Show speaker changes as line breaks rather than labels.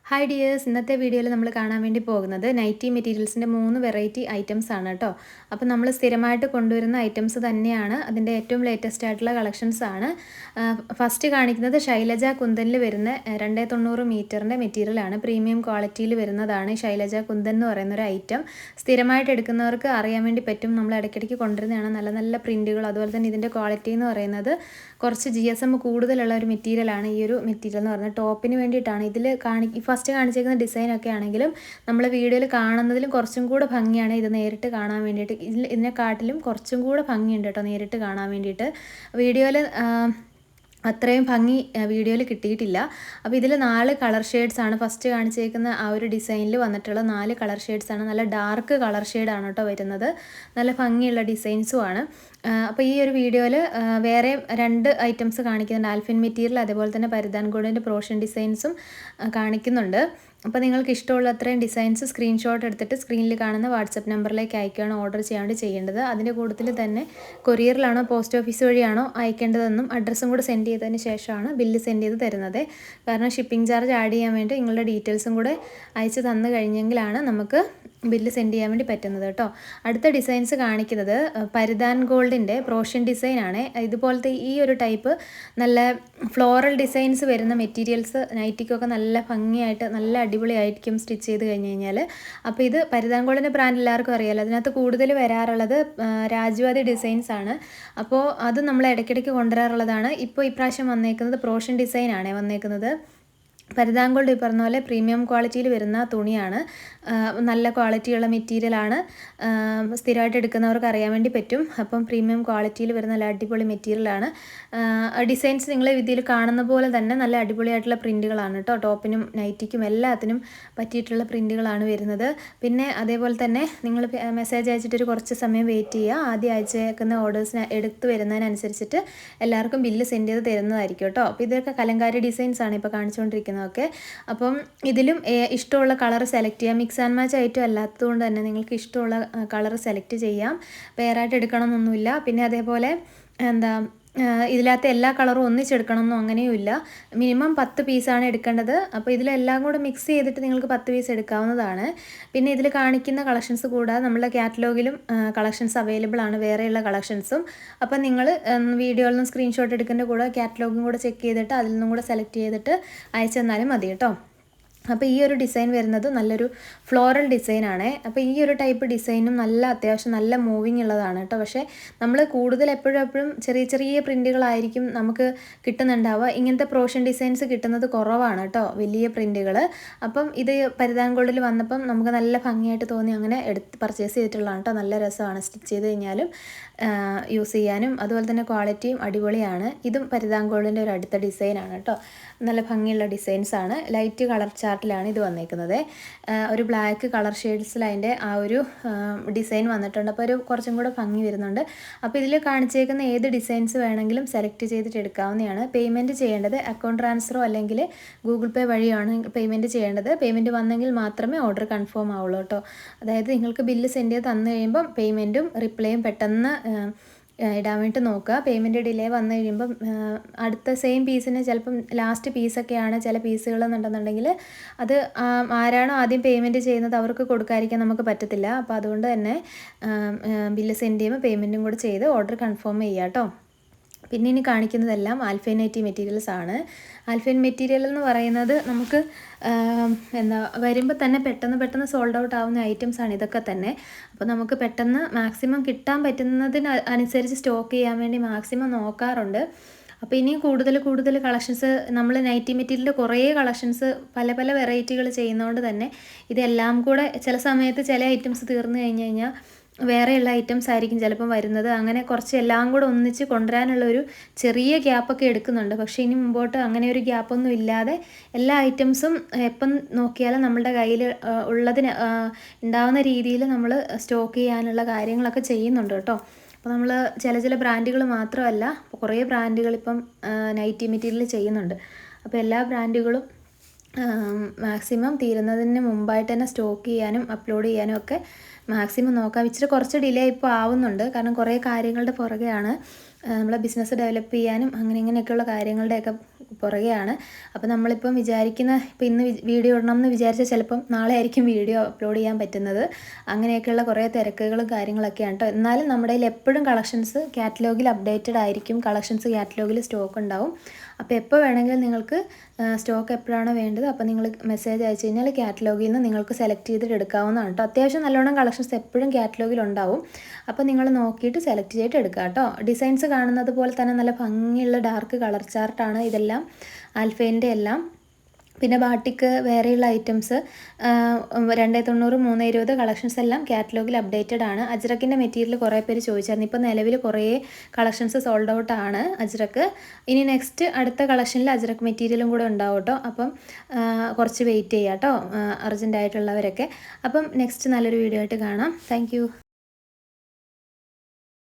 Hi dears, ഇന്നത്തെ വീഡിയോയിൽ നമ്മൾ കാണാൻ വേണ്ടി പോകുന്നത് നൈറ്റി മെറ്റീരിയൽസിൻ്റെ 3 വെറൈറ്റി ഐറ്റംസ് ആണ് കേട്ടോ. അപ്പോൾ നമ്മൾ സ്ഥിരമായിട്ട് കൊണ്ടുവരുന്ന ഐറ്റംസ് തന്നെയാണ്. അതിൻ്റെ ഏറ്റവും ലേറ്റസ്റ്റ് ആയിട്ടുള്ള കളക്ഷൻസ് ആണ്. ഫസ്റ്റ് കാണിക്കുന്നത് ശൈലജ കുന്തനിൽ വരുന്ന 290 മീറ്ററിൻ്റെ മെറ്റീരിയലാണ്. പ്രീമിയം ക്വാളിറ്റിയിൽ വരുന്നതാണ് ശൈലജ കുന്തൻ എന്ന് പറയുന്ന ഒരു ഐറ്റം. സ്ഥിരമായിട്ട് എടുക്കുന്നവർക്ക് അറിയാൻ വേണ്ടി പറ്റും. നമ്മൾ ഇടയ്ക്കിടയ്ക്ക് കൊണ്ടുവരുന്നതാണ്. നല്ല നല്ല പ്രിൻറ്റുകൾ, അതുപോലെ തന്നെ ഇതിൻ്റെ ക്വാളിറ്റി എന്ന് പറയുന്നത് കുറച്ച് GSM കൂടുതലുള്ള ഒരു മെറ്റീരിയലാണ്. ഈ ഒരു മെറ്റീരിയൽ എന്ന് പറയുന്നത് ടോപ്പിന് വേണ്ടിയിട്ടാണ്. ഇതിൽ ഫസ്റ്റ് കാണിച്ചിരിക്കുന്ന ഡിസൈനൊക്കെ ആണെങ്കിലും നമ്മൾ വീഡിയോയിൽ കാണുന്നതിലും കുറച്ചും കൂടെ ഭംഗിയാണ് ഇത് നേരിട്ട് കാണാൻ വേണ്ടിയിട്ട്. ഇതിനെക്കാട്ടിലും കുറച്ചും കൂടെ ഭംഗിയുണ്ട് കേട്ടോ നേരിട്ട് കാണാൻ വേണ്ടിയിട്ട്. വീഡിയോയിൽ അത്രയും ഭംഗി വീഡിയോയിൽ കിട്ടിയിട്ടില്ല. അപ്പോൾ ഇതിൽ 4 കളർ ഷെയ്ഡ്സാണ് ഫസ്റ്റ് കാണിച്ചേക്കുന്ന ആ ഒരു ഡിസൈനിൽ വന്നിട്ടുള്ള 4 കളർ ഷെയ്ഡ്സാണ്. നല്ല ഡാർക്ക് കളർ ഷെയ്ഡാണ് കേട്ടോ വരുന്നത്. നല്ല ഭംഗിയുള്ള ഡിസൈൻസുമാണ്. അപ്പോൾ ഈ ഒരു വീഡിയോയിൽ വേറെ 2 ഐറ്റംസ് കാണിക്കുന്നുണ്ട്. ആൽഫിൻ മെറ്റീരിയൽ, അതേപോലെ തന്നെ പരിധാൻ ഗോൾഡിൻ്റെ പ്രോഷൻ ഡിസൈൻസും കാണിക്കുന്നുണ്ട്. അപ്പോൾ നിങ്ങൾക്ക് ഇഷ്ടമുള്ള അത്രയും ഡിസൈൻസ് സ്ക്രീൻഷോട്ട് എടുത്തിട്ട് സ്ക്രീനിൽ കാണുന്ന വാട്സപ്പ് നമ്പറിലേക്ക് അയക്കുകയാണ് ഓർഡർ ചെയ്യാണ്ട് ചെയ്യേണ്ടത്. അതിൻ്റെ കൂട്ടത്തിൽ തന്നെ കൊറിയറിലാണോ പോസ്റ്റ് ഓഫീസ് വഴിയാണോ അയക്കേണ്ടതെന്നും അഡ്രസ്സും കൂടെ സെൻഡ് ചെയ്തതിന് ശേഷമാണ് ബില്ല് സെൻഡ് ചെയ്ത് തരുന്നത്. കാരണം ഷിപ്പിംഗ് ചാർജ് ആഡ് ചെയ്യാൻ വേണ്ടി നിങ്ങളുടെ ഡീറ്റെയിൽസും കൂടെ അയച്ച് തന്നു കഴിഞ്ഞെങ്കിലാണ് നമുക്ക് ബില്ല് സെൻഡ് ചെയ്യാൻ വേണ്ടി പറ്റുന്നത് കേട്ടോ. അടുത്ത ഡിസൈൻസ് കാണിക്കുന്നത് പരിധാൻ ഗോൾഡിൻ്റെ പ്രോഷ്യൻ ഡിസൈനാണ്. ഇതുപോലത്തെ ഈ ഒരു ടൈപ്പ് നല്ല ഫ്ലോറൽ ഡിസൈൻസ് വരുന്ന മെറ്റീരിയൽസ് നൈറ്റിക്കൊക്കെ നല്ല ഭംഗിയായിട്ട് നല്ല അടിപൊളിയായിരിക്കും സ്റ്റിച്ച് ചെയ്ത് കഴിഞ്ഞ് കഴിഞ്ഞാൽ. അപ്പോൾ ഇത് പരിധാൻ ഗോൾഡിൻ്റെ ബ്രാൻഡ് എല്ലാവർക്കും അറിയാമല്ലോ. അതിനകത്ത് കൂടുതൽ വരാറുള്ളത് രാജുവാദി ഡിസൈൻസ് ആണ്. അപ്പോൾ അത് നമ്മൾ ഇടയ്ക്കിടയ്ക്ക് കൊണ്ടുവരാറുള്ളതാണ്. ഇപ്പോൾ ഇപ്രാവശ്യം വന്നേക്കുന്നത് പ്രോഷ്യൻ ഡിസൈനാണ് വന്നേക്കുന്നത്. പരിധാൻ ഗോൾഡ് ഈ പറഞ്ഞ പോലെ പ്രീമിയം ക്വാളിറ്റിയിൽ വരുന്ന തുണിയാണ്. നല്ല ക്വാളിറ്റിയുള്ള മെറ്റീരിയലാണ്. സ്ഥിരമായിട്ട് എടുക്കുന്നവർക്ക് അറിയാൻ വേണ്ടി പറ്റും. അപ്പം പ്രീമിയം ക്വാളിറ്റിയിൽ വരുന്ന നല്ല അടിപൊളി മെറ്റീരിയലാണ്. ഡിസൈൻസ് നിങ്ങൾ ഇതിൽ കാണുന്ന പോലെ തന്നെ നല്ല അടിപൊളിയായിട്ടുള്ള പ്രിൻറ്റുകളാണ് കേട്ടോ. ടോപ്പിനും നൈറ്റിക്കും എല്ലാത്തിനും പറ്റിയിട്ടുള്ള പ്രിൻറ്റുകളാണ് വരുന്നത്. പിന്നെ അതേപോലെ തന്നെ നിങ്ങൾ മെസ്സേജ് അയച്ചിട്ടൊരു കുറച്ച് സമയം വെയിറ്റ് ചെയ്യുക. ആദ്യം അയച്ചേക്കുന്ന ഓർഡേഴ്സിന് എടുത്ത് വരുന്നതിനനുസരിച്ചിട്ട് എല്ലാവർക്കും ബില്ല് സെൻഡ് ചെയ്ത് തരുന്നതായിരിക്കും കേട്ടോ. അപ്പോൾ ഇതൊക്കെ കലങ്കാരി ഡിസൈൻസാണ് ഇപ്പോൾ കാണിച്ചുകൊണ്ടിരിക്കുന്നത്. അപ്പം ഇതിലും ഇഷ്ടമുള്ള കളർ സെലക്ട് ചെയ്യാം. മിക്സ് ആൻഡ് മാച്ച് ഐറ്റം അല്ലാത്തതുകൊണ്ട് തന്നെ നിങ്ങൾക്ക് ഇഷ്ടമുള്ള കളർ സെലക്ട് ചെയ്യാം. പെയറായിട്ട് എടുക്കണമെന്നൊന്നുമില്ല. പിന്നെ അതേപോലെ ഇതിനകത്ത് എല്ലാ കളറും ഒന്നിച്ചെടുക്കണമെന്നോ അങ്ങനെയുമില്ല. മിനിമം 10 പീസാണ് എടുക്കേണ്ടത്. അപ്പോൾ ഇതിലെല്ലാം കൂടെ മിക്സ് ചെയ്തിട്ട് നിങ്ങൾക്ക് 10 പീസ് എടുക്കാവുന്നതാണ്. പിന്നെ ഇതിൽ കാണിക്കുന്ന കളക്ഷൻസ് കൂടാതെ നമ്മുടെ കാറ്റലോഗിലും കളക്ഷൻസ് അവൈലബിൾ ആണ്, വേറെയുള്ള കളക്ഷൻസും. അപ്പോൾ നിങ്ങൾ വീഡിയോയിൽ നിന്ന് സ്ക്രീൻഷോട്ട് എടുക്കേണ്ട കൂടെ കാറ്റലോഗും കൂടെ ചെക്ക് ചെയ്തിട്ട് അതിൽ നിന്നും കൂടെ സെലക്ട് ചെയ്തിട്ട് അയച്ചു തന്നാലും മതി കേട്ടോ. അപ്പോൾ ഈ ഒരു ഡിസൈൻ വരുന്നത് നല്ലൊരു ഫ്ലോറൽ ഡിസൈനാണ്. അപ്പോൾ ഈ ഒരു ടൈപ്പ് ഡിസൈനും അത്യാവശ്യം നല്ല മൂവിങ് ഉള്ളതാണ് കേട്ടോ. പക്ഷേ നമ്മൾ കൂടുതൽ എപ്പോഴും ചെറിയ ചെറിയ പ്രിൻറ്റുകളായിരിക്കും നമുക്ക് കിട്ടുന്നുണ്ടാവുക. ഇങ്ങനത്തെ പ്രോഷൻ ഡിസൈൻസ് കിട്ടുന്നത് കുറവാണ് കേട്ടോ, വലിയ പ്രിൻറ്റുകൾ. അപ്പം ഇത് പരിധാൻ ഗോൾഡിൽ വന്നപ്പം നമുക്ക് നല്ല ഭംഗിയായിട്ട് തോന്നി അങ്ങനെ എടുത്ത് പർച്ചേസ് ചെയ്തിട്ടുള്ളതാണ് കേട്ടോ. നല്ല രസമാണ് സ്റ്റിച്ച് ചെയ്ത് കഴിഞ്ഞാലും യൂസ് ചെയ്യാനും. അതുപോലെ തന്നെ ക്വാളിറ്റിയും അടിപൊളിയാണ്. ഇതും പരിധാൻ ഗോൾഡിൻ്റെ ഒരു അടുത്ത ഡിസൈനാണ് കേട്ടോ. നല്ല ഭംഗിയുള്ള ഡിസൈൻസാണ്. ലൈറ്റ് കളർ ചാർട്ടിലാണ് ഇത് വന്നേക്കുന്നത്. ഒരു ബ്ലാക്ക് കളർ ഷെയ്ഡ്സിൽ അതിൻ്റെ ആ ഒരു ഡിസൈൻ വന്നിട്ടുണ്ട്. അപ്പോൾ ഒരു കുറച്ചും കൂടെ ഭംഗി വരുന്നുണ്ട്. അപ്പോൾ ഇതിൽ കാണിച്ചേക്കുന്ന ഏത് ഡിസൈൻസ് വേണമെങ്കിലും സെലക്ട് ചെയ്തിട്ട് എടുക്കാവുന്നതാണ്. പേയ്മെൻറ്റ് ചെയ്യേണ്ടത് അക്കൗണ്ട് ട്രാൻസ്ഫറോ അല്ലെങ്കിൽ ഗൂഗിൾ പേ വഴിയാണ് പേയ്മെൻറ്റ് ചെയ്യേണ്ടത്. പേയ്മെൻറ്റ് വന്നെങ്കിൽ മാത്രമേ ഓർഡർ കൺഫേം ആവുള്ളൂ കേട്ടോ. അതായത് നിങ്ങൾക്ക് ബില്ല് സെൻഡ് ചെയ്ത് തന്നു കഴിയുമ്പം പേയ്മെൻറ്റും റിപ്ലൈയും പെട്ടെന്ന് ഇടാൻ വേണ്ടി നോക്കുക. പേയ്മെൻറ്റ് ഡിലേ വന്നു കഴിയുമ്പം അടുത്ത സെയിം പീസിന് ചിലപ്പം ലാസ്റ്റ് പീസൊക്കെയാണ് ചില പീസുകളെന്നുണ്ടെന്നുണ്ടെങ്കിൽ അത് ആരാണോ ആദ്യം പേയ്മെൻറ്റ് ചെയ്യുന്നത് അവർക്ക് കൊടുക്കാതിരിക്കാൻ നമുക്ക് പറ്റത്തില്ല. അപ്പോൾ അതുകൊണ്ട് തന്നെ ബില്ല് സെൻഡ് ചെയ്യുമ്പോൾ പേയ്മെൻറ്റും കൂടെ ചെയ്ത് ഓർഡർ കൺഫേം ചെയ്യുക കേട്ടോ. പിന്നെ ഇനി കാണിക്കുന്നതെല്ലാം ആൽഫൈൻ നൈറ്റി മെറ്റീരിയൽസ് ആണ്. ആൽഫൈൻ മെറ്റീരിയൽ എന്ന് പറയുന്നത് നമുക്ക് വരുമ്പോൾ തന്നെ പെട്ടെന്ന് സോൾഡ് ഔട്ട് ആവുന്ന ഐറ്റംസ് ആണ് ഇതൊക്കെ തന്നെ. അപ്പോൾ നമുക്ക് പെട്ടെന്ന് മാക്സിമം കിട്ടാൻ പറ്റുന്നതിന് അനുസരിച്ച് സ്റ്റോക്ക് ചെയ്യാൻ വേണ്ടി മാക്സിമം നോക്കാറുണ്ട്. അപ്പോൾ ഇനിയും കൂടുതൽ കളക്ഷൻസ് നമ്മൾ നൈറ്റി മെറ്റീരിയലിൻ്റെ കുറേ കളക്ഷൻസ് പല വെറൈറ്റികൾ ചെയ്യുന്നതുകൊണ്ട് തന്നെ ഇതെല്ലാം കൂടെ ചില സമയത്ത് ചില ഐറ്റംസ് തീർന്നു കഴിഞ്ഞാൽ വേറെയുള്ള ഐറ്റംസ് ആയിരിക്കും ചിലപ്പം വരുന്നത്. അങ്ങനെ കുറച്ച് എല്ലാം കൂടെ ഒന്നിച്ച് കൊണ്ടുവരാനുള്ളൊരു ചെറിയ ഗ്യാപ്പൊക്കെ എടുക്കുന്നുണ്ട്. പക്ഷേ ഇനി മുമ്പോട്ട് അങ്ങനെ ഒരു ഗ്യാപ്പൊന്നും ഇല്ലാതെ എല്ലാ ഐറ്റംസും എപ്പം നോക്കിയാലും നമ്മളുടെ കയ്യിൽ ഉള്ളതിന് ഉണ്ടാവുന്ന രീതിയിൽ നമ്മൾ സ്റ്റോക്ക് ചെയ്യാനുള്ള കാര്യങ്ങളൊക്കെ ചെയ്യുന്നുണ്ട് കേട്ടോ. അപ്പോൾ നമ്മൾ ചില ബ്രാൻഡുകൾ മാത്രമല്ല, കുറേ ബ്രാൻഡുകൾ ഇപ്പം നൈറ്റി മെറ്റീരിയൽ ചെയ്യുന്നുണ്ട്. അപ്പോൾ എല്ലാ ബ്രാൻഡുകളും മാക്സിമം തീരുന്നതിന് മുമ്പായിട്ട് തന്നെ സ്റ്റോക്ക് ചെയ്യാനും അപ്ലോഡ് ചെയ്യാനും ഒക്കെ മാക്സിമം നോക്കാം. ഇച്ചിരി കുറച്ച് ഡിലേ ഇപ്പോൾ ആവുന്നുണ്ട്. കാരണം കുറേ കാര്യങ്ങളുടെ പുറകെയാണ്. നമ്മളെ ബിസിനസ് ഡെവലപ്പ് ചെയ്യാനും ഇങ്ങനെയൊക്കെയുള്ള കാര്യങ്ങളുടെയൊക്കെ പുറകെയാണ്. അപ്പോൾ നമ്മളിപ്പം വിചാരിക്കുന്ന ഇപ്പോൾ ഇന്ന് വീഡിയോ ഇടണം എന്ന് വിചാരിച്ചാൽ ചിലപ്പം നാളെ ആയിരിക്കും വീഡിയോ അപ്ലോഡ് ചെയ്യാൻ പറ്റുന്നത്. അങ്ങനെയൊക്കെയുള്ള കുറേ തിരക്കുകളും കാര്യങ്ങളൊക്കെയാണ് കേട്ടോ. എന്നാലും നമ്മുടെ കയ്യിൽ എപ്പോഴും കളക്ഷൻസ് കാറ്റലോഗിൽ അപ്ഡേറ്റഡ് ആയിരിക്കും. കളക്ഷൻസ് കാറ്റലോഗിൽ സ്റ്റോക്ക് ഉണ്ടാവും. അപ്പോൾ എപ്പോൾ വേണമെങ്കിലും നിങ്ങൾക്ക് സ്റ്റോക്ക് എപ്പോഴാണോ വേണ്ടത് അപ്പോൾ നിങ്ങൾ മെസ്സേജ് അയച്ചു കഴിഞ്ഞാൽ കാറ്റലോഗിൽ നിന്ന് നിങ്ങൾക്ക് സെലക്ട് ചെയ്തിട്ട് എടുക്കാവുന്നതാണ് കേട്ടോ. അത്യാവശ്യം നല്ലോണം കളക്ഷൻസ് എപ്പോഴും കാറ്റലോഗിൽ ഉണ്ടാവും. അപ്പോൾ നിങ്ങൾ നോക്കിയിട്ട് സെലക്ട് ചെയ്തിട്ട് എടുക്കുക കേട്ടോ. ഡിസൈൻസ് കാണുന്നത് പോലെ തന്നെ നല്ല ഭംഗിയുള്ള ഡാർക്ക് കളർ ചാർട്ടാണ് ഇതെല്ലാം, ആൽഫൈൻ്റെ എല്ലാം. പിന്നെ ബാട്ടിക്ക് വേറെയുള്ള ഐറ്റംസ് 290, 320 കളക്ഷൻസ് എല്ലാം കാറ്റലോഗിൽ അപ്ഡേറ്റഡ് ആണ്. അജ്രക്കിൻ്റെ മെറ്റീരിയൽ കുറേ പേര് ചോദിച്ചായിരുന്നു. ഇപ്പോൾ നിലവിൽ കുറേ കളക്ഷൻസ് സോൾഡ് ഔട്ട് ആണ് അജ്രക്ക്. ഇനി നെക്സ്റ്റ് അടുത്ത കളക്ഷനിൽ അജ്രക്ക് മെറ്റീരിയലും കൂടെ ഉണ്ടാവും കേട്ടോ. അപ്പം കുറച്ച് വെയിറ്റ് ചെയ്യാം കേട്ടോ, അർജൻറ്റായിട്ടുള്ളവരൊക്കെ. അപ്പം നെക്സ്റ്റ് നല്ലൊരു വീഡിയോ ആയിട്ട് കാണാം. താങ്ക്